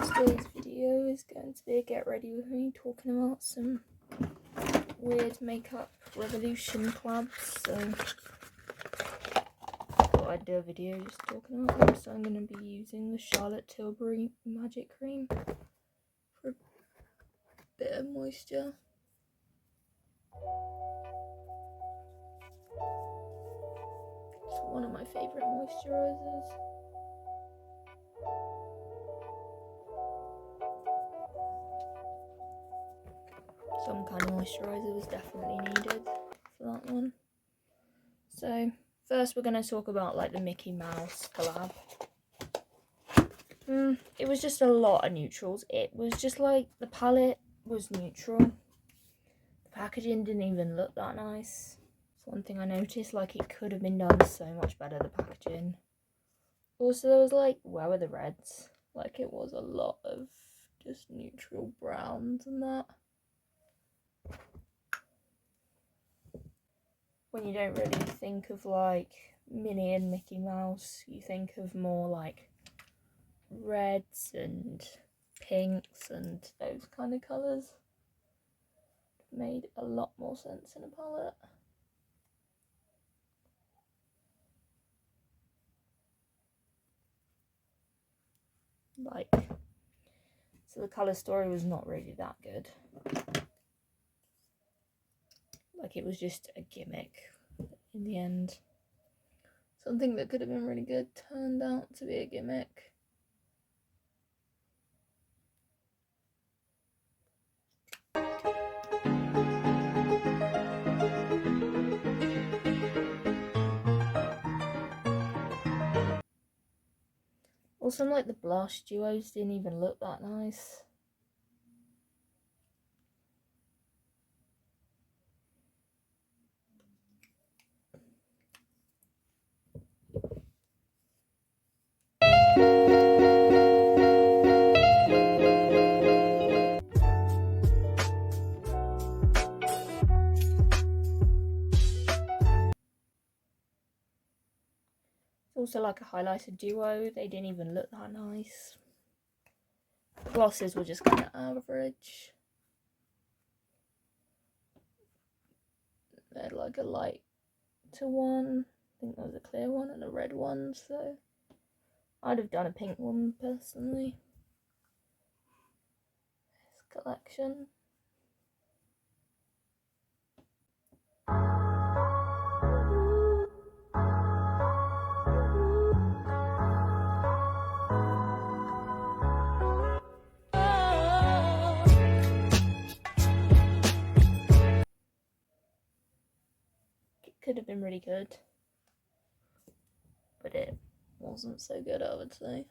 Today's video is going to be a get ready with me talking about some weird makeup revolution collabs. So I thought I'd do a video just talking about them. So I'm going to be using the Charlotte Tilbury Magic Cream for a bit of moisture. It's one of my favourite moisturisers. Some kind of moisturiser was definitely needed for that one. So first we're going to talk about like the Mickey Mouse collab. It was just a lot of neutrals. It was just like the palette was neutral. The packaging didn't even look that nice. It's one thing I noticed, like it could have been done so much better, the packaging. Also there was like, where were the reds? Like it was a lot of just neutral browns and that. When you don't really think of like Minnie and Mickey Mouse, you think of more like reds and pinks and those kind of colours. Made a lot more sense in a palette. Like, so the colour story was not really that good. Like it was just a gimmick in the end. Something that could have been really good turned out to be a gimmick. Also, like the blush duos didn't even look that nice. Also like a highlighter duo, they didn't even look that nice. The glosses were just kind of average. They had like a light to one, I think there was a clear one and a red one, so I'd have done a pink one personally. This collection. Could have been really good, but it wasn't so good, I would say.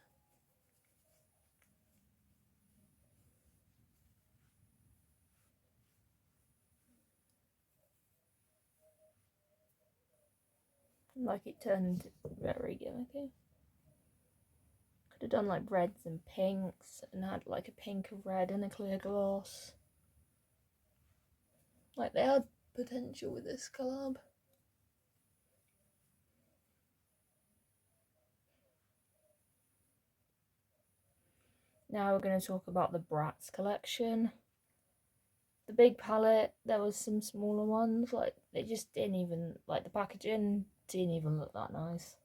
Like it turned very gimmicky. Could have done like reds and pinks and had like a pink, a red and a clear gloss. Like they had potential with this collab. Now we're going to talk about the Bratz collection. The big palette, there was some smaller ones, like they just didn't even, like the packaging didn't even look that nice.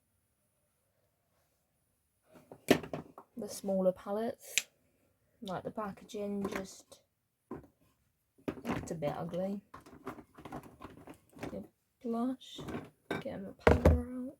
The smaller palettes, like the packaging just looked a bit ugly. Good blush, get my powder out.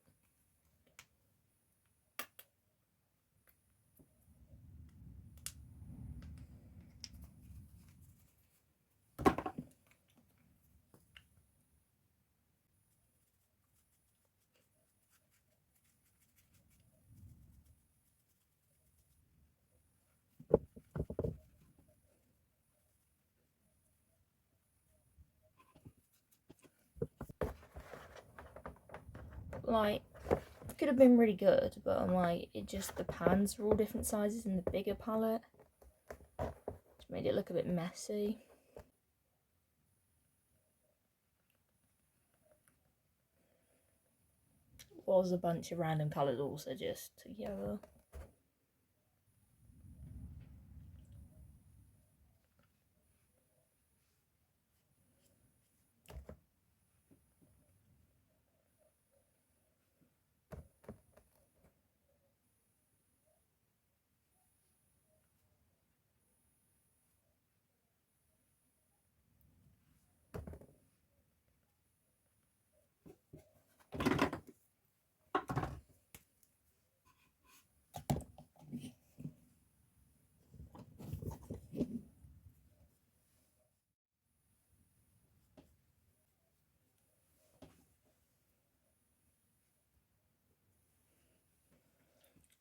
Like, it could have been really good, but I'm like, it just, the pans were all different sizes in the bigger palette, which made it look a bit messy. Was a bunch of random colours also just together.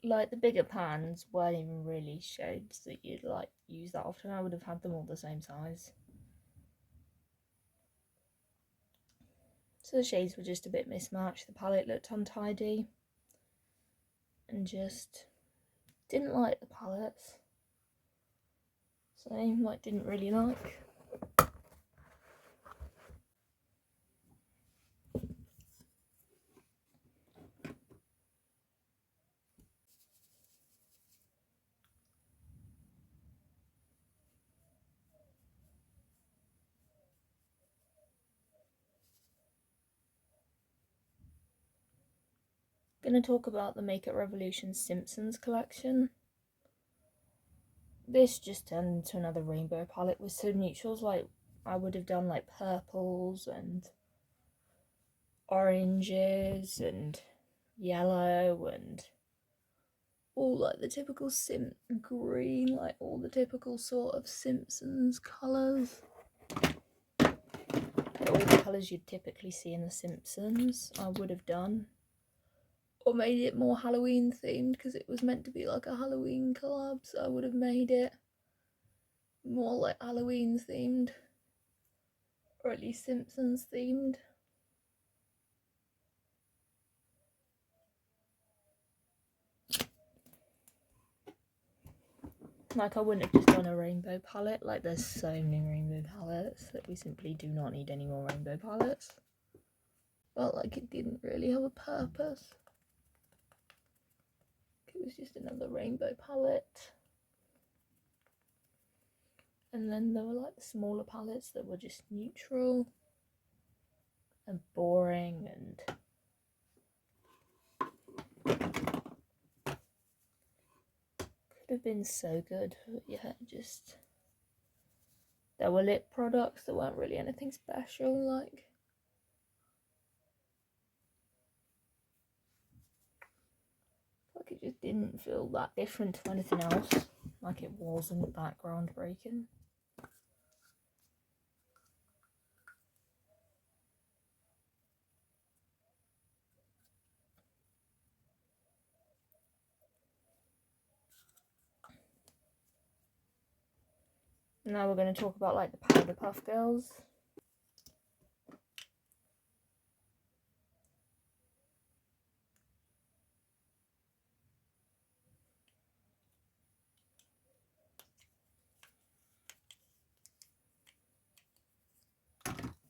like the bigger pans weren't even really shades that you'd like use that often. I would have had them all the same size. So the shades were just a bit mismatched. The palette looked untidy and just didn't like the palettes. So like didn't really like. Gonna talk about the Makeup Revolution Simpsons collection. This just turned into another rainbow palette with some neutrals. Like I would have done like purples and oranges and yellow and all like the typical green, like all the typical sort of Simpsons colours. Like all the colours you'd typically see in the Simpsons, I would have done. Or made it more Halloween themed because it was meant to be like a Halloween collab, so I would have made it more like Halloween themed. Or at least Simpsons themed. Like I wouldn't have just done a rainbow palette. Like there's so many rainbow palettes that we simply do not need any more rainbow palettes. Felt like it didn't really have a purpose. It was just another rainbow palette. And then there were like the smaller palettes that were just neutral and boring and could have been so good, but yeah, just there were lip products that weren't really anything special. Like it just didn't feel that different to anything else. Like it wasn't that groundbreaking. Now we're going to talk about like the Powder Puff Girls.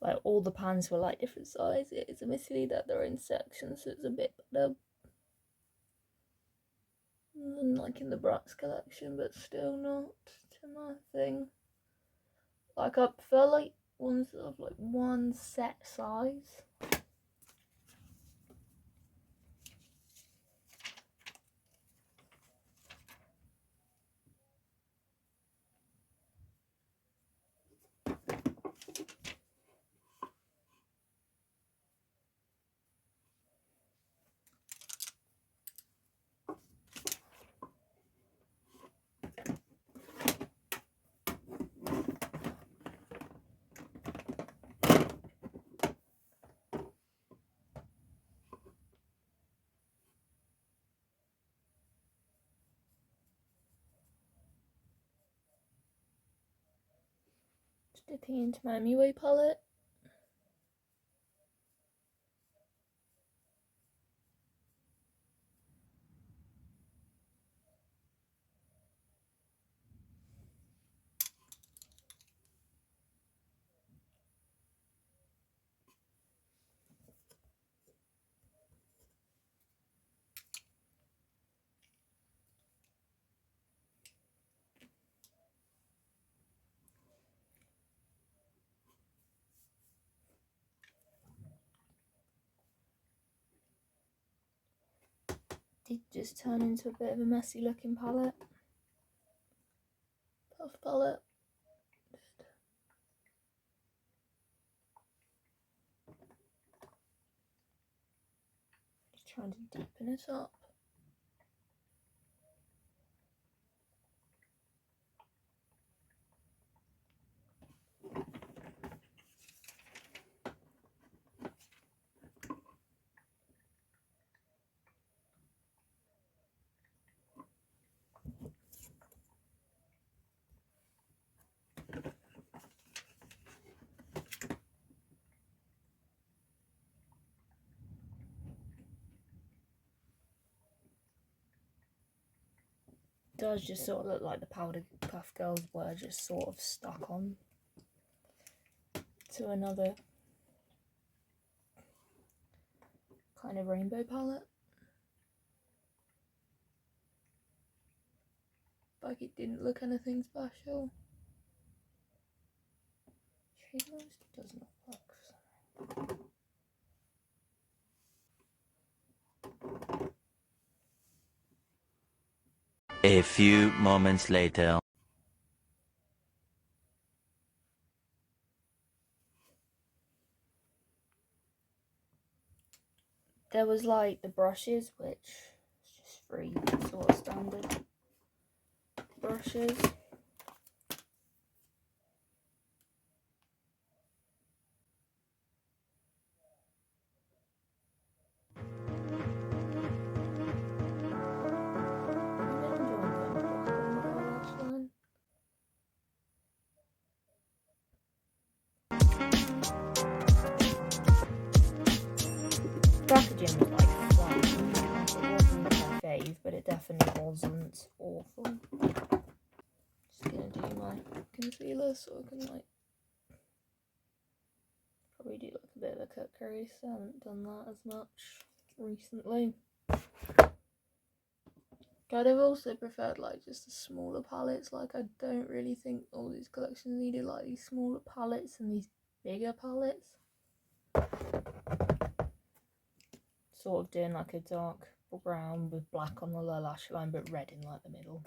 Like all the pans were like different sizes. Admittedly that they're in sections, so it's a bit better than like in the Bratz collection, but still not to my thing. Like I prefer like ones that have like one set size. Just dipping into my MUA palette. Did just turn into a bit of a messy looking palette. Puff palette. Just trying to deepen it up. It does just sort of look like the powder puff girls were just sort of stuck on to another kind of rainbow palette. Like it didn't look anything special. Shade Most does not work for some reason. A few moments later. There was like the brushes, which is just 3 sort of standard brushes. Packaging was like flat. It wasn't my fave, but it definitely wasn't awful. Just gonna do my concealer so I can like probably do like a bit of a cut crease. I haven't done that as much recently. I'd have also preferred like just the smaller palettes. Like I don't really think all these collections needed like these smaller palettes and these bigger palettes. Sort of doing like a dark brown with black on the lower lash line but red in like the middle.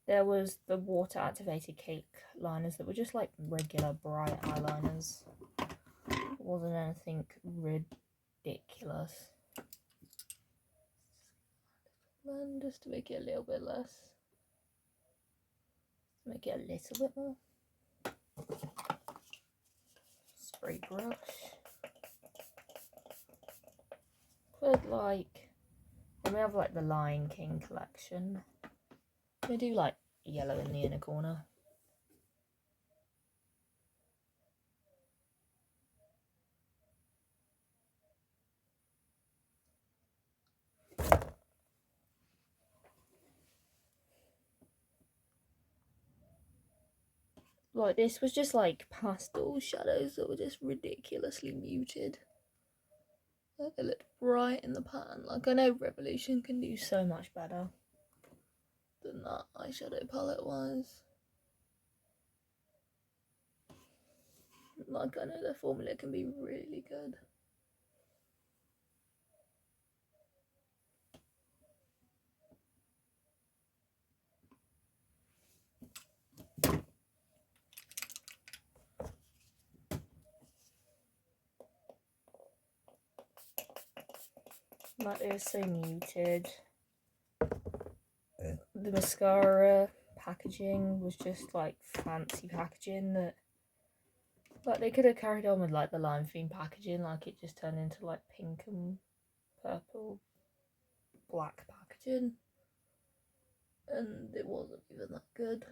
There was the water activated cake liners that were just like regular bright eyeliners. It wasn't anything ridiculous. And just to make it a little bit less. Make it a little bit more. Spray brush. Put like, then we have like the Lion King collection. We do like yellow in the inner corner. Like this was just like pastel shadows that were just ridiculously muted. Like they looked bright in the pan. Like I know Revolution can do so much better than that eyeshadow palette was. Like I know their formula can be really good. Like it was so muted. The mascara packaging was just like fancy packaging that like they could have carried on with like the lime theme packaging, like it just turned into like pink and purple black packaging and it wasn't even that good.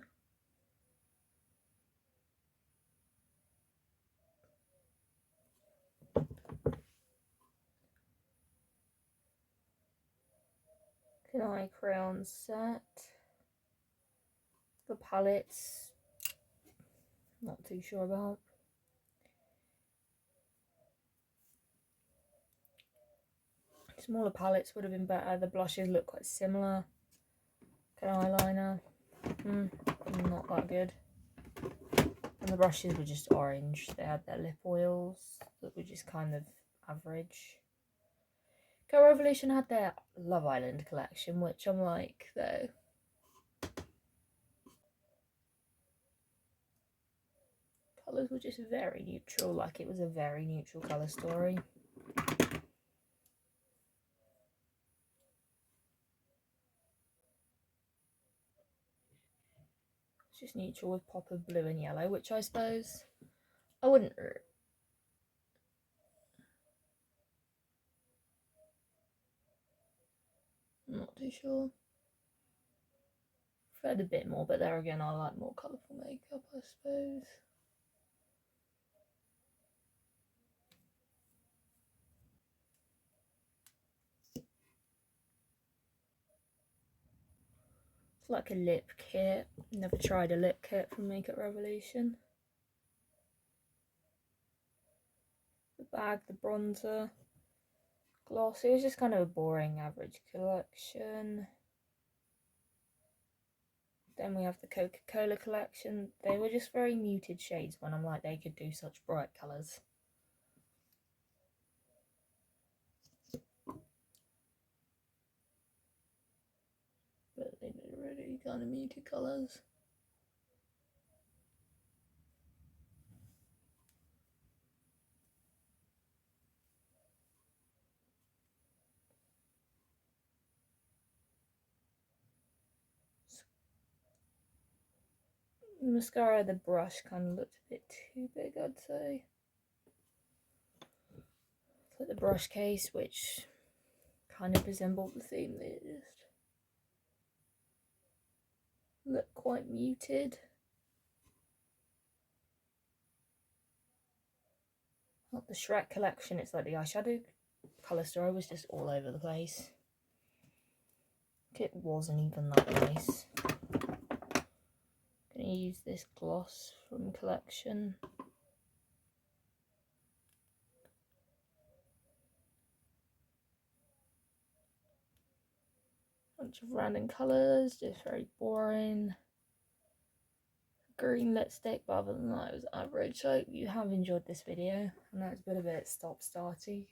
Can I crayon set? The palettes, not too sure about. Smaller palettes would have been better. The blushes look quite similar. An eyeliner, not that good. And the brushes were just orange. They had their lip oils that were just kind of average. Girl Revolution had their Love Island collection, which I'm like, though. Colours were just very neutral, like it was a very neutral colour story. It's just neutral with pop of blue and yellow, which I suppose I wouldn't. I'm not too sure. Preferred a bit more, but there again, I like more colourful makeup, I suppose. It's like a lip kit. Never tried a lip kit from Makeup Revolution. The bag, the bronzer, gloss. It was just kind of a boring, average collection. Then we have the Coca-Cola collection. They were just very muted shades when I'm like, they could do such bright colours. But they did really kind of muted colours. The mascara, the brush kind of looked a bit too big, I'd say. It's like the brush case, which kind of resembled the theme, they just look quite muted. Not the Shrek collection, it's like the eyeshadow colour story was just all over the place. It wasn't even that nice. Gonna use this gloss from collection. Bunch of random colours, just very boring. Green lipstick, but other than that it was average. So I hope you have enjoyed this video. I know it's been a bit stop-starty.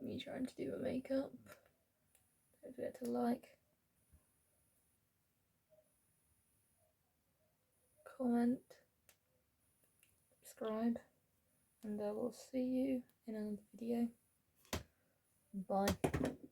Me trying to do my makeup. Don't forget to like, comment, subscribe, and I will see you in another video. Bye.